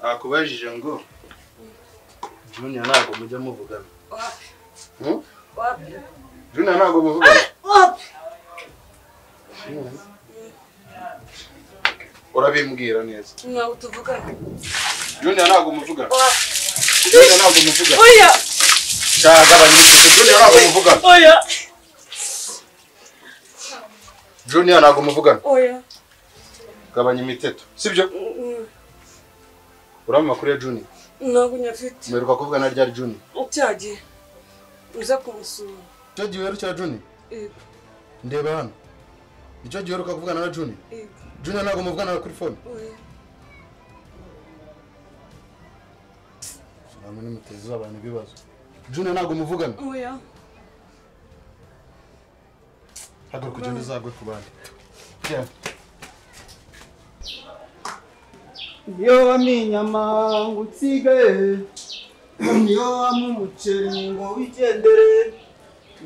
nakubajije ngo Junior ntago mujya muvugana. Wapi? Junior ntago muvugana. Wapi? Urabimbwira neza. Ntabwo tuvugana. Junior ntago muvugana. Junior ntago muvugana. Oya. Cyagabanya Junior ntago muvugana. Oya. Junior ntago muvugana. Oya. Gabanya imiteto. Sibyo? Urama makuru ya Junior. Ntabwo nyafite. Mperuka kuvugana ryari Junior? Cyagiye. Uza kumusura. Cyagiye wero cya Junior? Ndeba hano. Icyo gihe uheruka kuvugana na Junior? Junior ntago muvugana kuri phone? Oya. Namwe nimuteza abantu ibibazo. Junior ntago muvugana? Oya. Hagura kugenda uzagwe ku bandi. Yeah. Yo aminyama ngutsige yo amumuceri ngo wigendere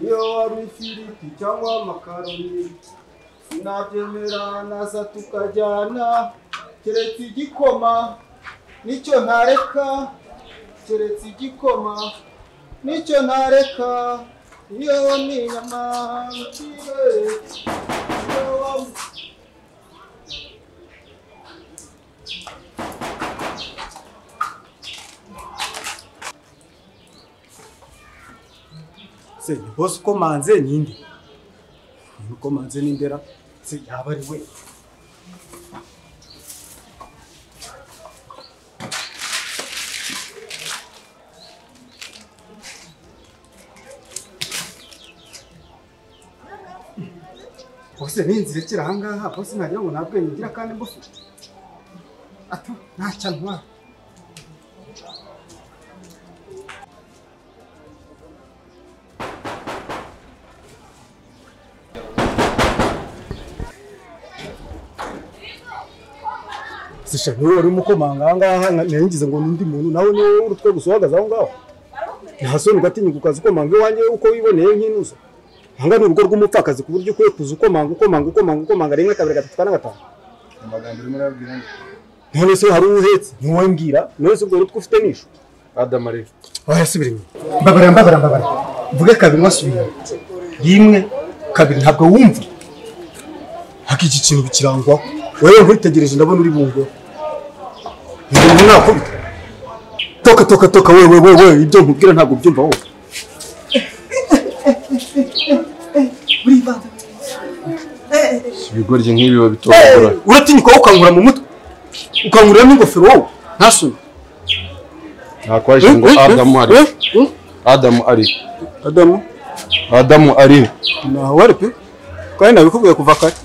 yo abifiriti cyangwa makaroni sinabyemera naza tukajyana keretse igikoma nicyo ntareka keretse igikoma nicyo ntareka yo aminyama ngutsige yo se boss ko manze ninde ko manze nindera se yaba ari we boss ninzirekera ahangaha boss nagira ngo nabwe ngira kandi boss ato ntacantwa Sisha niwe uri mukomanga ahangaha nangize ngo nundi muntu nawe niwe urutwe gusohagaza aho ngaho ntasoni ugatinyuka ukazi komanga iwanjye uko wiboneye nk'inuza hanga ni urugo rw'umupfakazi ku buryo ukwiye kuza ukomanga rimwe kabiri gatatu kana gatanu Amagambo urimo urabwira none se hari uhetse niwe mbwira none se ubwo urutwe ufite nisho Adam ari wayasubira inyuma mbabara mvuge kabiri wasubira rimwe kabiri ntabwo wumva hakiki kintu bikirangwa wewe nkuritegereje ndabona uri bungo Ndio nakubita. Toka wewe ibyo nkubwira ntabwo byumva wowe. Ibigoryi nk'ibi babitogora. Uratinyuka ukankura mu mutwe. Ukankura n'ingofero wowe. Ntasoni. Nakwaje ngo Adam ari. Adam ari. Na wari pe. Kandi nabikubwiye kuva kare.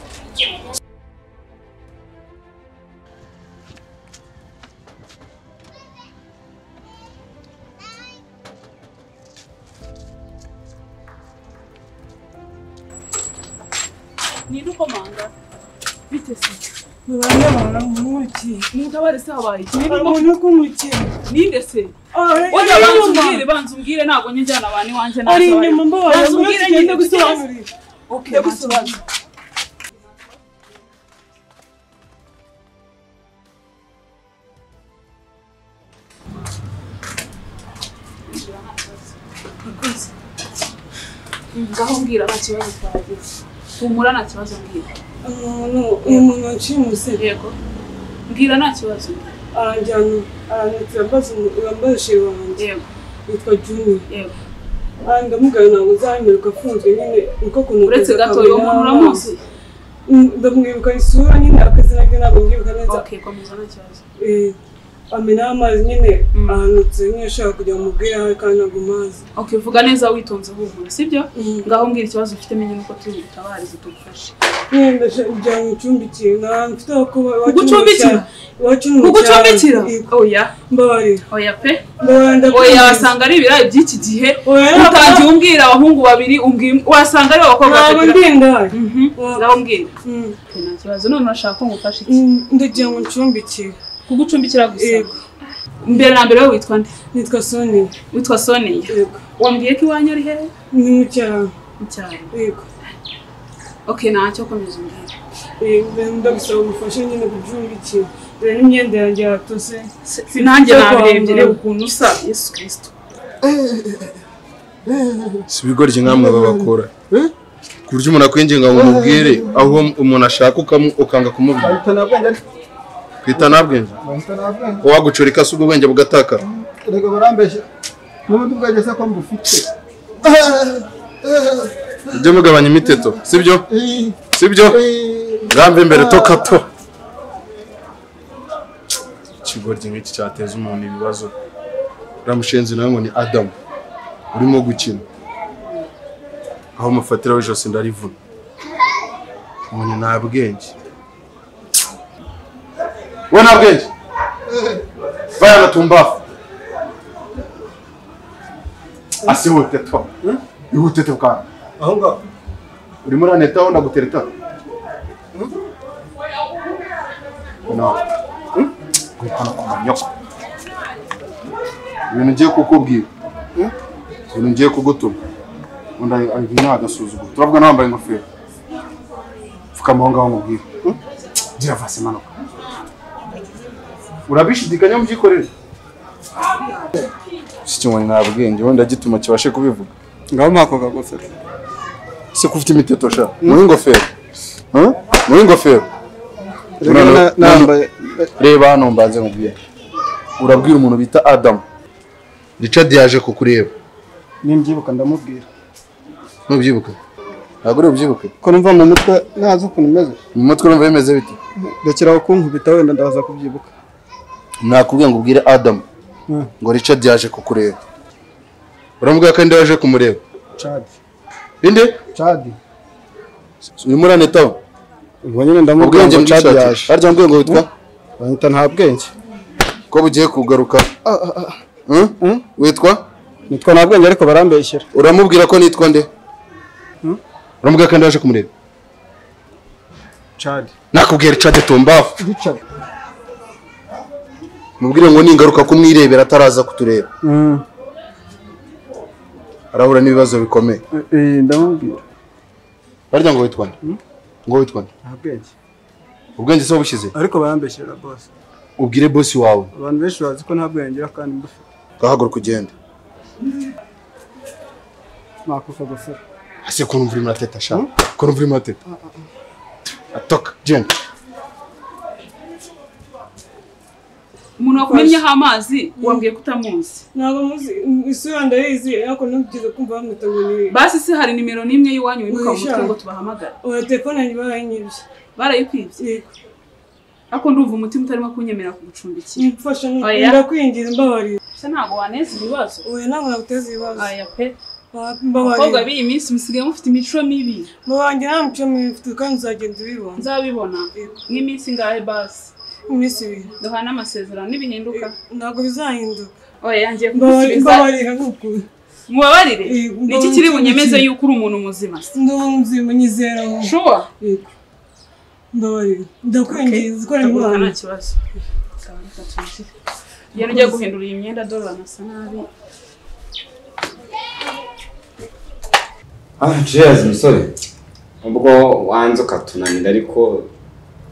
Nido komanga. Bitese. Mubanda bana muki. Mutabare sabaye. Umuntu kumuki. Ninde se? Oya banzumbwire nago njyana abantu wanje na. Ari inyuma mbaye. Banzumbwire nyinde gusobanurira. Okay, gusobanurira. Ngaho mbwira abakibazo twagize. Humura nta kibazo mbwira. Umuntu nshimuse. Yego. Mbwira nta kibazo. Aranjyana yambaye shiro wanjye. Yego. Yitwa Junior. Yego. Ndamugana ntabwo uzamererwa afunzwe nyine uko kuntu uretse gato uwo muntu uramuzi. Ndamwibuka isura nyine akazina ke ntabwo mbyibuka neza. Okay, komeza nta kibazo. Amena amazi nyine ahanutse nyine ashaka kujya mubwira aho kandi ntabwo mazi. Okay, vuga neza witonze humura sibyo? Ngaho mbwira ikibazo ufite menye nuko turi gutabariza tugufashe. Njya mu cyumbikiye mfite aho kuba kugucumbikira. Kugucumbikira? Oya. Mbari. Oya pe. Oya wasanga ari ibirayi by'iki gihe. Utangiye umbwira abahungu babiri wasanga ari abakobwa babiri. Ngaho mbwira. Nta kibazo none urashaka ko ngufashe iki? Ndagiye mu cyumbikiye. Kugucumbikira gusa. Mbere na mbere witwa nde? Nitwa Sonia. Witwa Sonia? Yego. Wambwiye ko iwanyu ari hehe? Ni mu cyaro. Mu cyaro. Yego. Okay, ntacyo komeza umbwira. Ndagusaba umufashe nyine kubyumbikira. dore n'imyenda yanjye yatose sinanjye nabirebye reba ukuntu usa Yesu Kristo si ibigoryi nkamwe babakora ku buryo umuntu akwinginga ngo umubwire aho umuntu ashaka ukanga kumubwira kwita nabwenge wagucurika se ubwo bwenge bugatakara reka barambeshya n'ubundi bwageze ko mbufite ujye mugabanya imiteto sibyo ngambe imbere tokato ikigoryi nk'iki cyateza umuntu ibibazo uramushenzi nawe ngo ni Adam urimo gukina aho mufatira w'ijose ndarivuna umuntu nta bwenge we nta bwenge vaya na tumbafu asihute to ihute to kana aho ngaho urimo uranetaho ndagutereta no kwikana ku manyoko ibintu ngiye kukubwira ibintu ngiye kugutuma unda ntagasuzuguro turavuga nambaye ingofero fukama aho ngaho mubwira gira vase manuka urabishidikanya mubyikorere sikimwe nta bwenge wenda gituma kibashe kubivuga ngaho mako kagofero se kufite imiteto sha muri ingofero nambaye reba hano mbanze mubwire urabwira umuntu bita Adam Richard yaje kukureba nimbyibuka ndamubwira nubyibuka ntabwo uri ubyibuke ko numva mu mutwe nazi ukuntu meze mu mutwe numva bimeze bite rekeraho kunkubita wenda ndaza kubyibuka nakubwiye ngo ubwire Adam ngo Richard yaje kukureba uramubwira kandi yaje kumureba Chad urimo uranetaho ubwo nyine ndamubwira ngo Chad yaje harya mbwiye ngo witwa bahita nta bwenge ko bugiye kugaruka witwa nitwa nta bwenge ariko barambeshyera uramubwira ko nitwa nde uramubwira kandi yaje kumureba Chad nakubwira Richard Tumbafu mubwire ngo ningaruka kumwirebera ataraza kutureba arahura n'ibibazo bikomeye ndamubwira barya ngo witwa nde nta bwenge ubwenge se wabushyize ariko barambeshyera boss ubwire boss wawe abantu benshi bazi ko nta bwenge kandi mbufite gahaguruka ugenda makufa gofero ase ko numva urimo urateta sha ko numva urimo urateta atoka genda umuntu wakumenyeho amazi wambwiye ko utamuzi ntabwo muzi isura ndayizi ariko ntugize kumva bamwita ngo ni basi se hari nimero n'imwe y'iwanyu wibuka mu mutwe ngo tubahamagara oya telefone yanjye barayinyibye barayikwibye yego ariko ndumva umutima utarimo kunyemera kugucumbikira mfasha ndakwingiza mbabarira se ntabwo waneza ibibazo oya ntabwo naguteza ibibazo aya pe mbabarira abakobwa b'iyi minsi musigaye mufite imico mibi mubanjye nta mico mibi mfite kandi uzagenda ubibona nzabibona nk'iminsi ngahe basi iminsi ibiri duhana amasezerano n'ibihinduka ntabwo bizahinduka oya yangiye kugusubiza mbabarira nk'ukuri mubabarire ni iki kiri bunyemeze yuko uri umuntu muzima se ndi muzima nyizera shuwa mbabarira ndakwingiza ukora imibonano nta kibazo iyo ugiye guhindura iyi myenda dore uranasa nabi cheers musore ubwo wanze ukatunanira ariko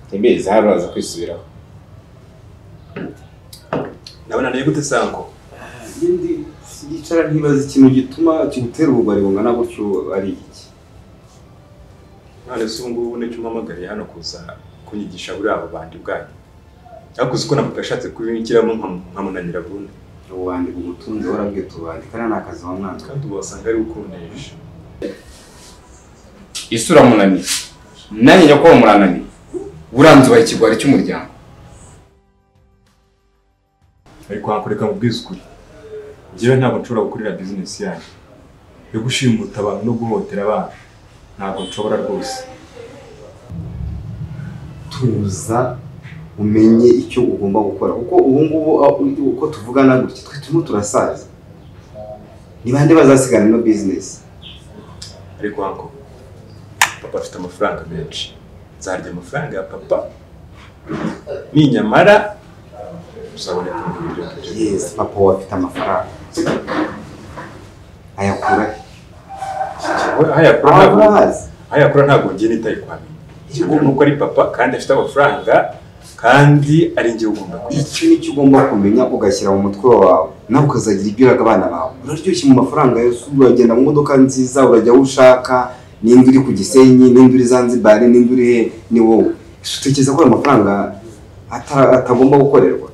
ntibeze haraza kwisubiraho ndabona nayo gute sanko ndi yicara ntibaza ikintu gituma kigutera ubugari bungana gutyo ari iki none se ngubu n'icyo mpamagariye hano kuza kunyigisha buri abo bandi bwanyu ariko uzi ko nabwo yashatse kubikiramo nkamunanira vuba ubandika umutunzi warabwiye tubandika ari n'akazi wa mwanzi kandi ubasanga ari ukundeje isura munaniye nanjye njya kuba murananiye buranze ubaye ikigwari cy'umuryango ariko hakureka mu bwizukuri njyewe ntabwo nshobora gukorera business yanyu yo gushimuta abantu no guhotera abantu ntabwo nshobora rwose tuza umenye icyo ugomba gukora kuko ubu ngubu uko tuvugana gutya twe turimo turasaza ni bande bazasigana no business ariko hanko papa afite amafaranga menshi nzarya amafaranga ya papa ninyamara uzabona ibyo yes papa wafite amafaranga ayakura ayakura ntabwo ngiye nitaye kwa mimi nuko ari papa kandi afite amafaranga kandi ari njye ugomba kwiga. Icyo nicyo ugomba kumenya ugashyira mu mutwe wawe nawe ukazagira ibyo uraga abana bawe. Uraryoshye mu mafaranga yose, uragenda mu modoka nziza, urajya aho ushaka, n'indi uri ku Gisenyi, n'indi uri Zanzibar, n'indi uri he, ni wowe. Utekereza ko ayo mafaranga atagomba gukorerwa?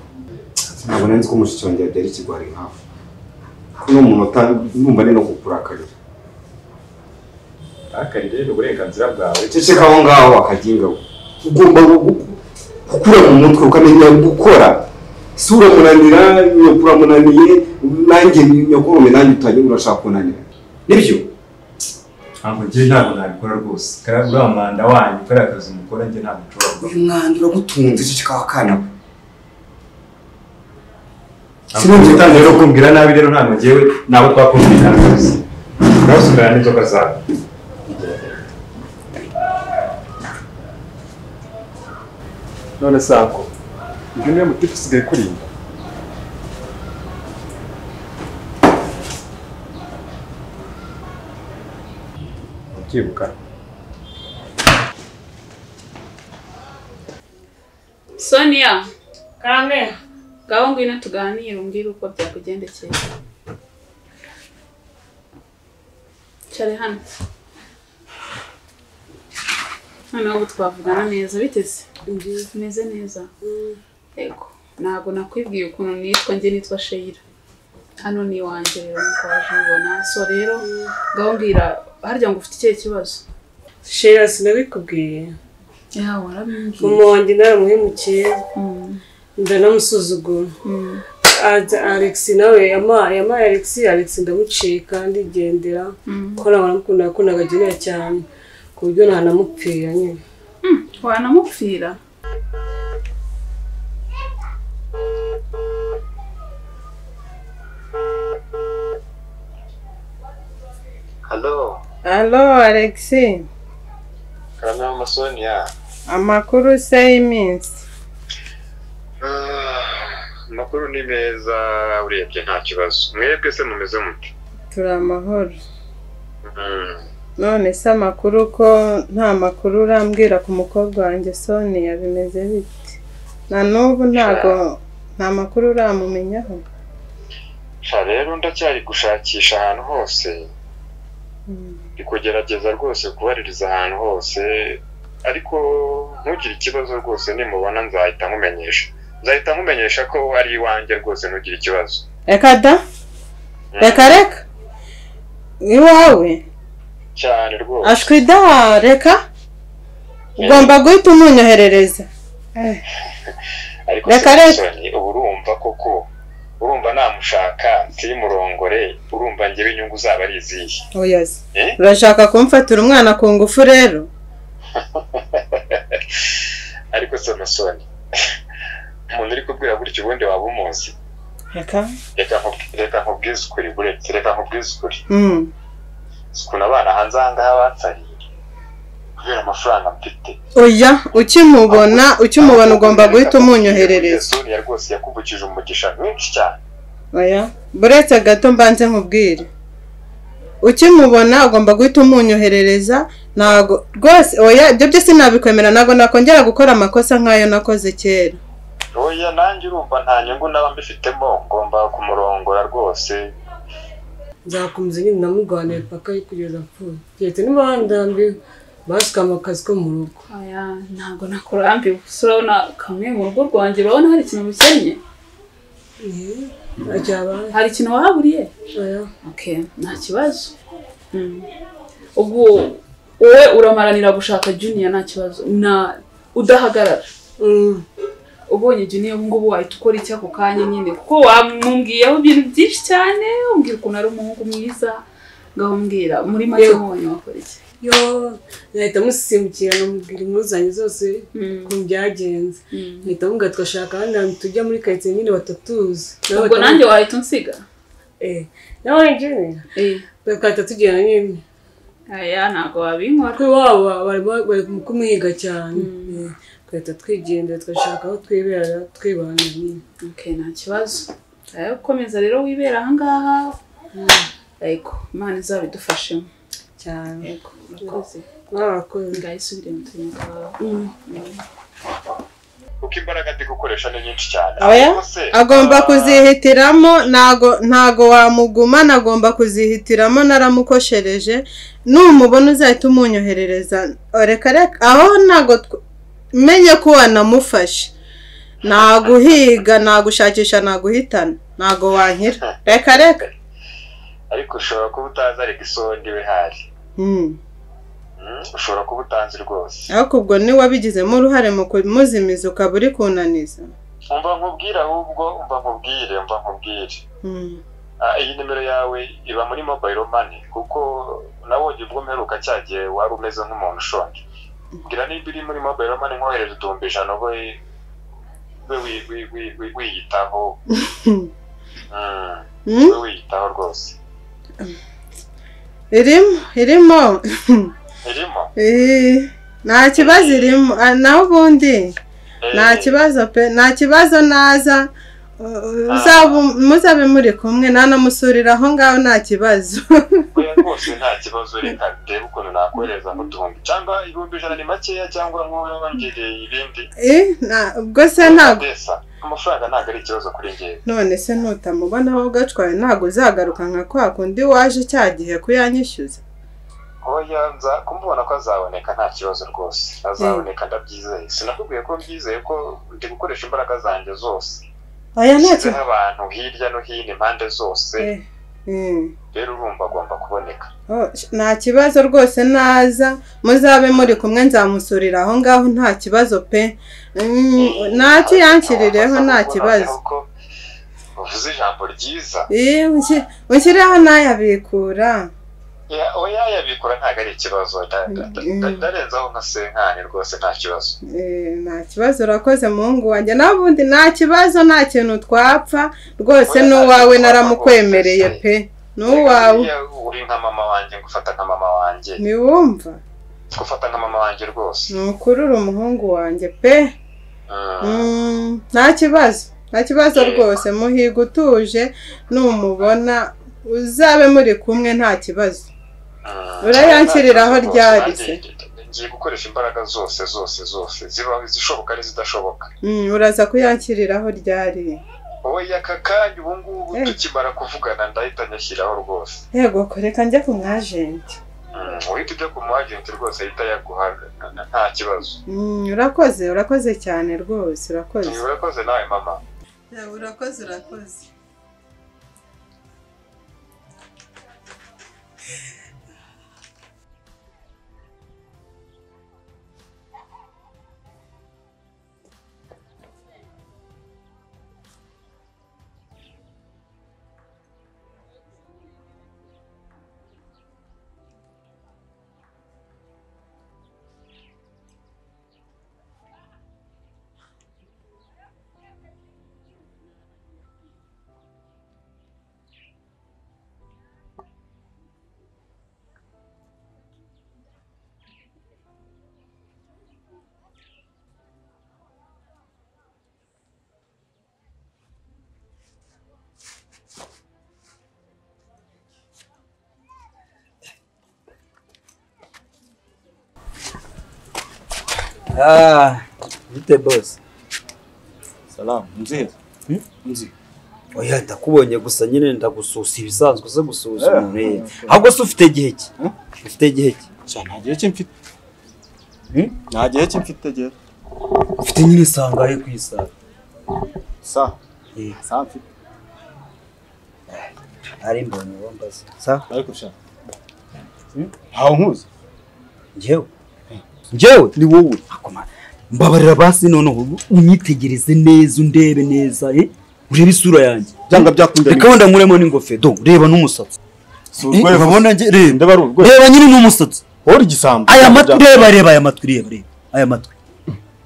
Ntabwo nzi ko mushiki wanjye byari ikigwari nkawe. Kuno munota numva ni no kukurakarira. Akarire n'uburenganzira bwawe. Ceceka aho ngaho akaginga. Ugomba gukura mu mutwe ukamenya gukora. Si uramunanira, nyokura munaniye, nanjye nyokurume nanjye utangiye urashaka kunanira. Nibyo? Ntabwo njye ntabwo nabikora rwose. Uriya mwanda wanyu ukora akazi mukora njye ntabwo nshobora. Uyu mwanda uragutunze ceceka wakana we. Sinumva utangiye no kumbwira nabi rero ntabwo njyewe nabo twakumvikana rwose. Urasubirana n'inzoka zawe. None sako ibyo niyo mutifu usigaye kurinda. Ubyibuka Sonia, Kame. ngaho ngwino tuganire umbwire uko byakugendekeye. Cyari hano. Hano ubu twavugana neza biteze. Meze neza. Yego. Ntabwo nakwibwiye ukuntu nitwa njye nitwa Sheila. Hano ni wanje rero kwaje ubona. So rero ngaho mbwira harya ngo ufite ikihe kibazo. Sheila sinabikubwiye. Ya warabimbwiye. Umuwanjye naramuhemukiye. Ndanamusuzugura. Alex nawe yamaye Alex ndamucika ndigendera. Ko nakundaga agenera cyane. Ku buryo ntanamupfira nyine. Wanamupfira? Allo Alex. Kana Sonia. Amakuru se iminsi. Amakuru ni meza urebye nta kibazo. Mwebwe se mumeze mute? Turi amahoro. None se amakuru ko nta makuru urambwira ku mukobwa wanjye Sonia bimeze bite? Na n'ubu nta makuru uramumenyaho? Rero ndacyari gushakisha ahantu hose. Kugerageza rwose kubaririza ahantu hose, ariko ntugire ikibazo rwose nimubona nzahita nkumenyesha ko ari iwanjye rwose ntugire ikibazo. Reka da? Reka iwawe? Cyane rwose. Ashwi da reka? Ugomba guhita umunyoherereza. Ariko ubu urumva koko urumva namushaka nsimurongore urumva njye inyungu zaba ari izihe? Oyazi. Urashaka kumfatira umwana ku ngufu rero? Ariko Sonia umuntu uri kubwira gutyo ubundi waba umuzi? Reka nkubwize ukuri buretse reka nkubwize ukuri. Sikuna abana hanze aha ngaha bansariye kubera amafaranga mfite. Oya ukimubona ugomba guhita umunyoherereza. Sonia rwose yakubukije umugisha mwinshi cyane. Oya buretse gato mbanze nkubwire. Ukimubona ugomba guhita umunyoherereza. Nago rwose oya ibyo byose nabikwemera nago nakongera gukora amakosa nkayo nakoze kera. Oya nanjye urumva nta nyungu naba mbifitemo ngomba kumurongora rwose. Nzakomeza nyine namurwanira paka kugeza apfuye. Cyetse niba ndambiwe basikama akazi ko mu rugo. Oya ntabwo nakurambiwe. Urabona kamwe mu rugo rwanjye urabona hari ikintu mukenye? Hari ikintu wahaburiye? Oya. Okay, nta kibazo. Ubwo wowe uramaranira gushaka Junior nta kibazo. Udahagarara. Ubonye Junior ngubu wahita ukora iki ako kanya nyine kuko wamumbwiyeho ibintu byinshi cyane umbwira ukuntu ari umuhungu mwiza ngaho mbwira muri make mubonye wakora iki? Nahita musimbukira namubwira inkuru zanjye zose ku byagenze. Nahita mubwira twashaka ahandi hantu tujya muri karitsiye nyine batatuzi. Ubwo nanjye wahita unsiga? Nawe Junior? Twahita tugenda nyine. Aya ntabwo wabinkora. Kuri waba bari kumuhiga cyane. Twahita twigendera twashaka aho twibera twibana nyine. Okay, nta kibazo. Ukomeza rero wibera aha ngaha. Yego, Imana izabidufashemo cyane. Yego, urakoze. Mwakoze. Ngayisubire mu turimo twawe. kuko imbaraga ndi gukoresha ni nyinshi cyane. Agomba kuzihitiramo, ntago wamugumana, agomba kuzihitiramo. Naramukoshereje numubona uzahita umunyoherereza. Reka aho ntago menye ko wanamufashe, naguhiga, nagushakisha, naguhitana, ntago wankira. Reka ariko ushobora kuba utazi ariko isondi we hari. Ushobora kuba utanzi rwose. Ariko ubwo ni wabigizemo uruhare mu kumuzimiza ukaba uri kunaniza. Umva nkubwira ahubwo, umva nkubwire. Iyi nimero yawe iba muri mobile money kuko nabonye ubwo mperuka cyagiye wari umeze nk'umuntu ushonje. Ngira niba iri muri mobile money nkohereza 500 we wiyitaho. Wiyitaho rwose. Irimo. Nta kibazo irimo. Naho ubundi nta kibazo pe, nta kibazo naza. Muzabe muri kumwe, nanamusurira aho ngaho nta kibazo. Oya rwose nta kibazo, reka ndebe ukuntu nakohereza nk'uduhumbi cyangwa 100 ni makeya cyangwa nk'uwongereye ibindi. Ubwo se ntabwo amafaranga ntabwo ari ikibazo kuri njyewe. None se nutamubona aho gacwaye ntabwo uzagaruka nka kwa kundi waje cyagihe kuyanyishyuza? Oya kumubona ko azaboneka nta kibazo rwose, azaboneka ndabyizeye. Sinakubwiye ko mbyizeye ko ndi gukoresha imbaraga zanjye zose. Oya ntacyo abantu hirya no hino impande zose. Rero urumva agomba kuboneka. Nta kibazo rwose, naza muzabe muri kumwe, nzamusurira aho ngaho nta kibazo pe. Ntacyo yankirireho nta kibazo. Uvuze ijambo ryiza. Unshyirireho nayabikura. Oya yabikura ntabwo ari ikibazo. Ndarenzaho nka senkani rwose nta kibazo. Nta kibazo, urakoze muhungu wanjye. Nabundi nta kibazo, nta kintu twapfa rwose. N'uwawe naramukwemereye pe. N'uwawe uri nka mama wanjye, ngufata nka mama wanjye. Niwumva? Ngufata nka mama wanjye rwose. Nukurura umuhungu wanjye pe. Nta kibazo rwose. Muhiga utuje, numubona uzabe muri kumwe nta kibazo. Urayankiriraho ryari se? Ngiye gukoresha imbaraga zose ziba zishoboka n'izidashoboka. Uraza kuyankiriraho ryari? Oya kakanya ubu ngubu tukimara kuvugana ndahita nyashyiraho rwose. Yego koreka njye ku mwagenti. Uhita ujya ku mwagenti rwose ahita yaguha nta kibazo. Urakoze cyane rwose, urakoze. Urakoze nawe mama. Urakoze. Bite boss? Salam, mzee. Mzee. Oya ndakubonye gusa nyine ndagususa ibisanzwe zo gusuza umuntu. Ahubwo se ufite gihe ki? Ufite gihe ki? Cyane gihe cy'imfite. Nta gihe cy'imfite gihe. Ufite nyine sangahe kwisa? Sa mfite. Ari mbonye wambaza. Sa? Ariko sha. Hawo nkuzi. Njyewe ni wowe. Akoma. Mbabarira basi noneho unyitegereze neza, undebe neza, urebe isura yanjye. Byanga byakunda. Reka wenda nkuremo n'ingofero, reba n'umusatsi. Urabona nje reba nyine n'umusatsi. Uri gisambo. Aya matwi reba aya matwi Aya matwi.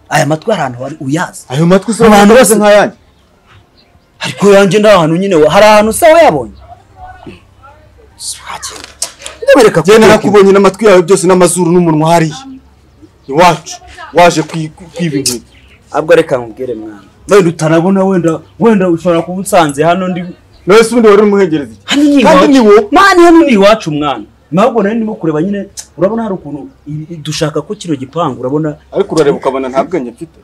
Aya matwi ahantu wari uyazi. Ayo matwi so abantu bose nk'ayanjye. Ariko yanjye ndahantu nyine hari ahantu se wayabonye. Ndabereka ko nakubonye n'amatwi yawe byose n'amazuru n'umunwa hariya. Iwacu waje kwiba inkwi. Abwo reka nkubwire mwana. Wenda utanabona wenda ushobora kubunsanze hano ndi nose ubundi wari umuhegereza iki? Kandi ni wo mani hano ni iwacu mwana. Ntabwo nari ndimo kureba nyine urabona hari ukuntu dushaka ko kino gipangu urabona ariko urareba ukabona nta bwenge mfite.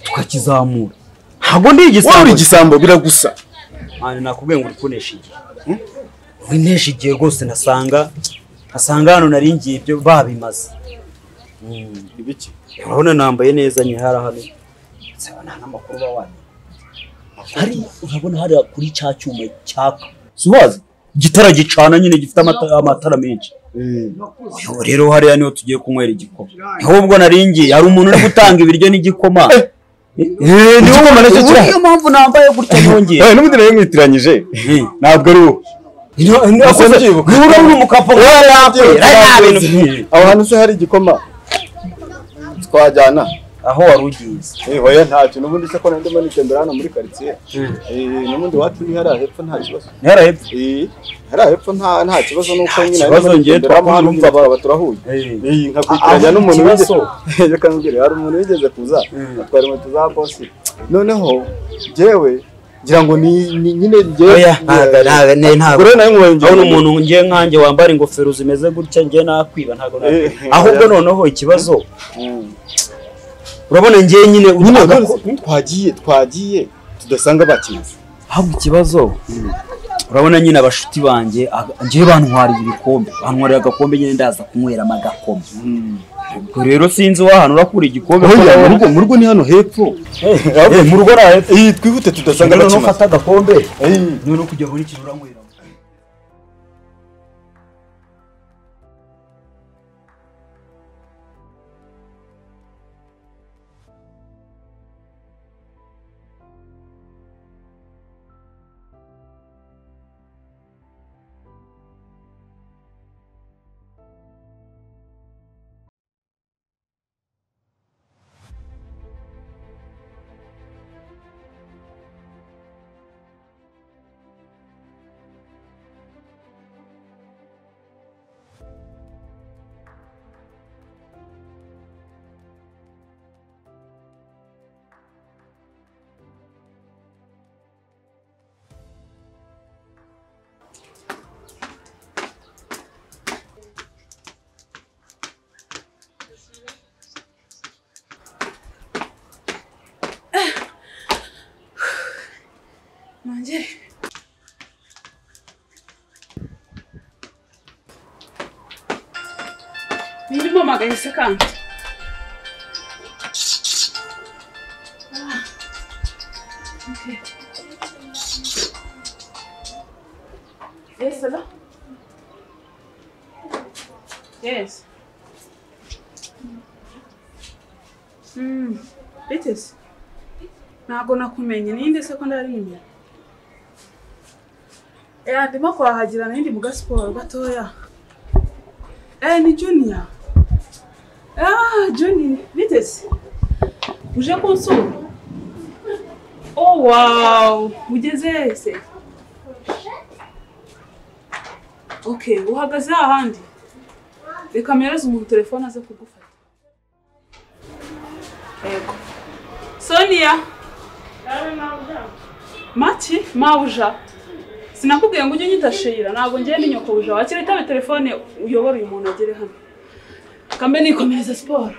tukakizamura ntabwo ndi wowe igisambo uri igisambo biragusa mani nakubwiye ngo uri kunesha igihe winesha igihe rwose nasanga hano nari ngiye ibyo babimaze ibiki urabona nambaye neza nyihara hano nta n'amakuru bawanye hari urabona hari kuri cya cyuma cyaka subazi gitara gicana nyine gifite amatara menshi rero hariya niho tugiye kunywera igikoma ahubwo naringiye hari umuntu uri gutanga ibiryo n'igikoma niyo mpamvu nambaye gutya nongeye n'ubundi nayo mwitiranyije ntabwo ari wowe niba uri umukapa aho hantu se hari igikoma twajyana aho wari ugiye oya ntacyo n'ubundi se ko ndimo nitembera hano muri quartier n'ubundi wacu ni hariya hepfo nta kibazo hariya hepfo hariya hepfo nta kibazo nuko nyine ikibazo ngiye twumva baba turahuye nkakwitiranya n'umuntu wigeze reka mbwire hari umuntu wigeze kuza atwara inkweto za boss noneho jewe ngira ngo ni nyine oya ntabwo rero nayo nkwenje aho umuntu ngiye nkanjye wambara ingofero zimeze gutya ngiye nakwiba ntabwo ahubwo noneho ikibazo urabona ngiye nyine twagiye tudasanga bakizi ahubwo ikibazo urabona nyine abashuti banjye ngiye bantwariye ibikombe bantwarira agakombe nyine ndaza kunyweramo agakoma ubwo rero sinzi wahano urakura igikombe mu rugo ni hano hepfo mu rugo na hepfo twihute tudasanga bakimaze ufata agakombe none kujya muri kintu uranywera Mangere. Nirimo magahise kandi. Okay. Yes, hello? Yes. Biteze. Ntabwo nakumenye ninde se ko ndari inyuma. Ndimo kwahagira nindi mu gasiporo gatoya. Ni Junior. Junior, biteze. Uje kunsura? Oh wow, ugeze se. Okay, uhagaze ahandi. Reka mpereze umuntu telefone aze kugufata. Yego. Sonia. Mati, mauja. Sinakubwiye ngo ujye unyita Sheila, ntabwo ngiye ndi nyoko buja. Wakira itabe telefone uyobora uyu muntu agere hano. Kambe nikomereza siporo.